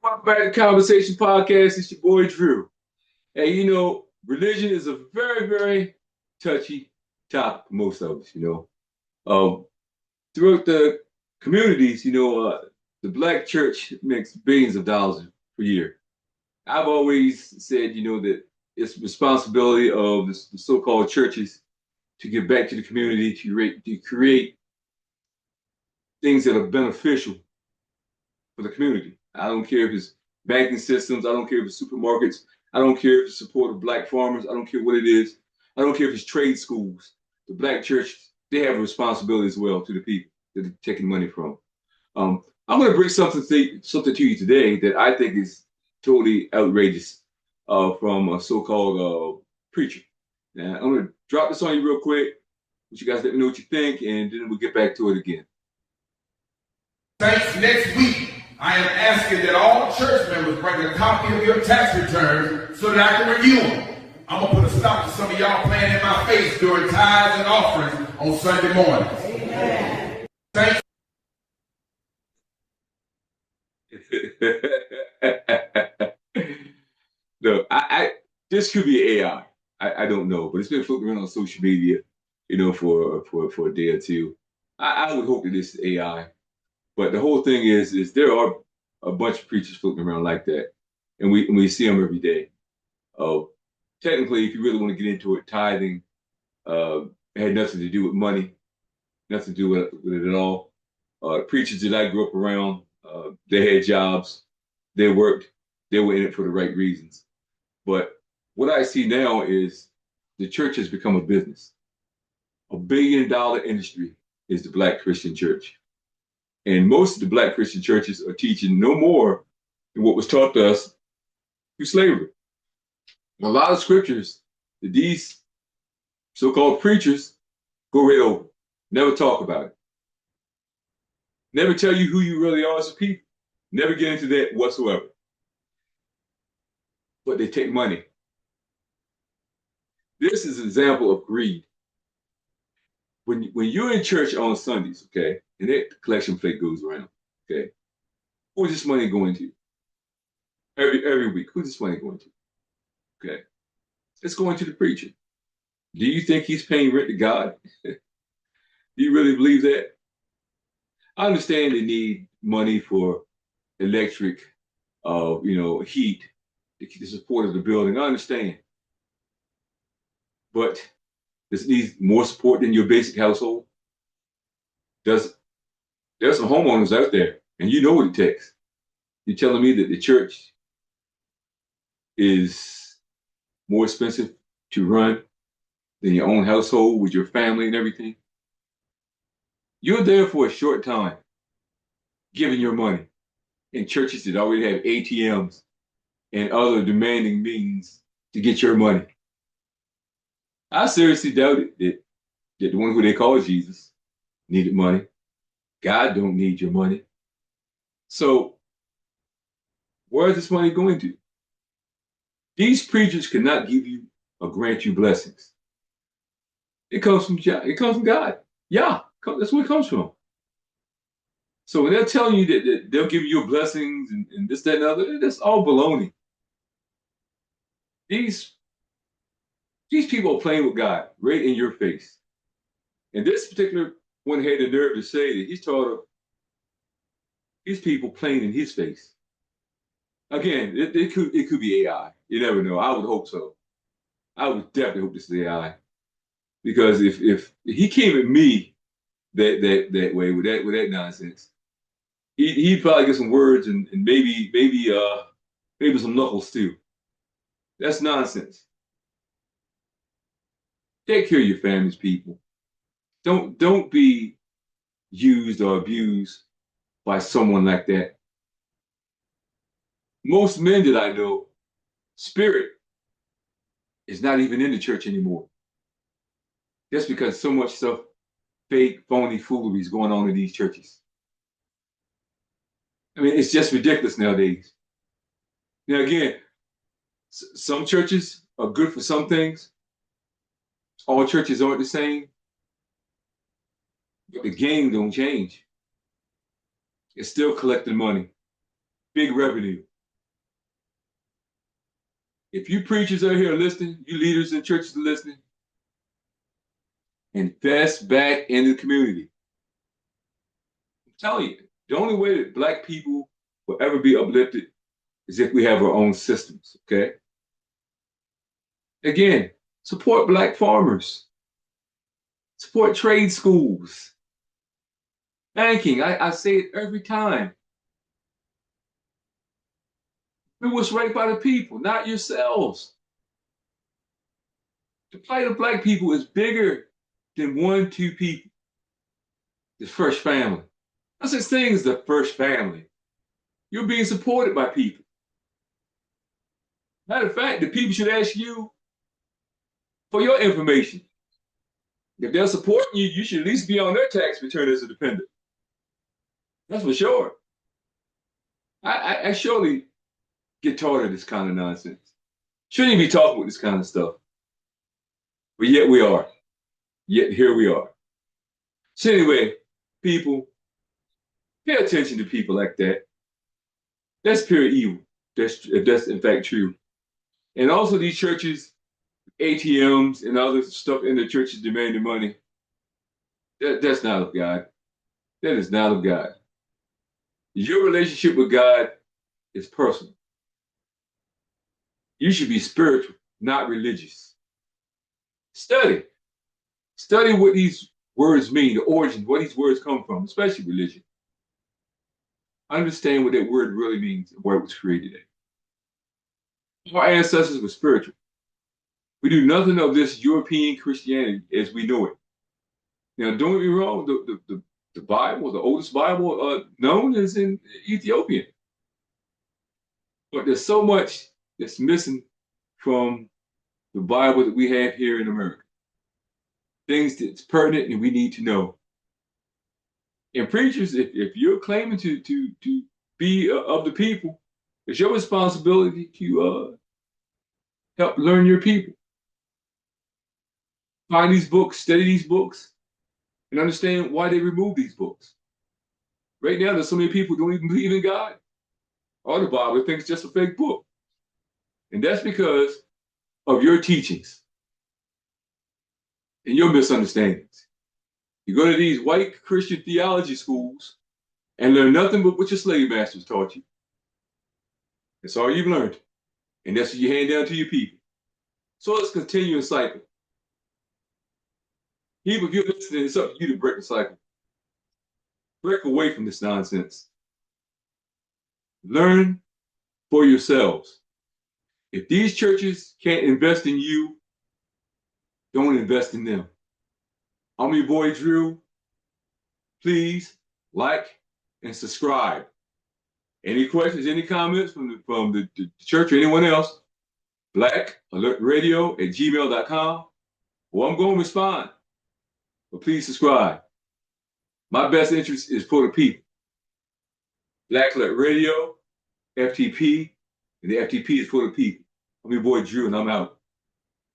Welcome back to the Conversation Podcast. It's your boy Drew. Hey, religion is a very, very touchy topic for most of us. Throughout the communities, the black church makes billions of dollars per year. I've always said, that it's the responsibility of the so-called churches to give back to the community, to create things that are beneficial for the community. I don't care if it's banking systems. I don't care if it's supermarkets. I don't care if it's support of black farmers. I don't care what it is. I don't care if it's trade schools. The black church, they have a responsibility as well to the people that they're taking money from. I'm going to bring something to you today that I think is totally outrageous from a so-called preacher. Now, I'm going to drop this on you real quick. You guys let me know what you think, and then we'll get back to it again. Saints, next week, I am asking that all church members bring a copy of your tax returns so that I can review them. I'm going to put a stop to some of y'all playing in my face during tithes and offerings on Sunday mornings. Amen. Saints. No, this could be AI. I don't know, but it's been floating around on social media, for a day or two. I would hope that this is AI. But the whole thing is there are a bunch of preachers floating around like that, and we see them every day. Technically, if you really want to get into it, tithing had nothing to do with money, nothing to do with it at all. Preachers that I grew up around, they had jobs, they worked, they were in it for the right reasons. But what I see now is the church has become a business. $1 billion industry is the Black Christian church. And most of the Black Christian churches are teaching no more than what was taught to us through slavery. A lot of scriptures that these so-called preachers go right over, never talk about it, never tell you who you really are as a people, never get into that whatsoever. But they take money. This is an example of greed. When you're in church on Sundays, okay, and that collection plate goes around, okay, who's this money going to? Every week, who's this money going to? Okay, it's going to the preacher. Do you think he's paying rent to God? Do you really believe that? I understand they need money for electric, heat, the support of the building. I understand, but this needs more support than your basic household. There's some homeowners out there, and you know what it takes. You're telling me that the church is more expensive to run than your own household with your family and everything? You're there for a short time, giving your money in churches that already have ATMs and other demanding means to get your money. I seriously doubt it that the one who they call Jesus needed money. God don't need your money. So where is this money going to? These preachers cannot give you or grant you blessings. It comes from God. It comes from God. Yeah, that's where it comes from. So when they're telling you that they'll give you your blessings and this, that, and other, that's all baloney. These people are playing with God right in your face. And this particular one had the nerve to say that he's taught of these people playing in his face. Again, it could be AI. You never know. I would hope so. I would definitely hope this is AI. Because if he came at me that way with that nonsense, he'd probably get some words and maybe some knuckles too. That's nonsense. Take care of your families, people. Don't be used or abused by someone like that. Most men that I know, spirit is not even in the church anymore. That's because so much stuff, fake, phony foolery is going on in these churches. I mean, it's just ridiculous nowadays. Now, again, some churches are good for some things. All churches aren't the same. But the game don't change. It's still collecting money, big revenue. If you preachers are here listening, you leaders in churches are listening, invest back in the community. I'm telling you, the only way that Black people will ever be uplifted is if we have our own systems, okay? Again, support Black farmers, support trade schools, banking. I say it every time. Do what's right by the people, not yourselves. The plight of Black people is bigger than 1-2 people. The first family. No such thing as the first family. You're being supported by people. Matter of fact, the people should ask you for your information. If they're supporting you, you should at least be on their tax return as a dependent. That's for sure. I surely get tired of this kind of nonsense. Shouldn't even be talking with this kind of stuff. But yet we are. Yet here we are. So anyway, people, pay attention to people like that. That's pure evil. If that's in fact true. And also these churches, ATMs and other stuff in the churches demanding money. That's not of God. That is not of God. Your relationship with God is personal. You should be spiritual, not religious. Study. Study what these words mean, the origin, where these words come from, especially religion. Understand what that word really means and where it was created at. Our ancestors were spiritual. We do nothing of this European Christianity as we know it. Now, don't get me wrong, the Bible, the oldest Bible known, is in Ethiopian. But there's so much that's missing from the Bible that we have here in America. Things that's pertinent and we need to know. And preachers, if you're claiming to be of the people, it's your responsibility to help learn your people. Find these books, study these books, and understand why they removed these books. Right now, there's so many people who don't even believe in God or the Bible. They think it's just a fake book. And that's because of your teachings and your misunderstandings. You go to these white Christian theology schools and learn nothing but what your slave masters taught you. That's all you've learned. And that's what you hand down to your people. So let's continue the cycle. People, if you're listening, it's up to you to break the cycle. Break away from this nonsense. Learn for yourselves. If these churches can't invest in you, don't invest in them. I'm your boy Drew. Please like and subscribe. Any questions, any comments from the church or anyone else, blackalertradio@gmail.com. Well, I'm going to respond. But please subscribe. My best interest is for the people. Black Alert Radio, FTP, and the FTP is for the people. I'm your boy Drew, and I'm out.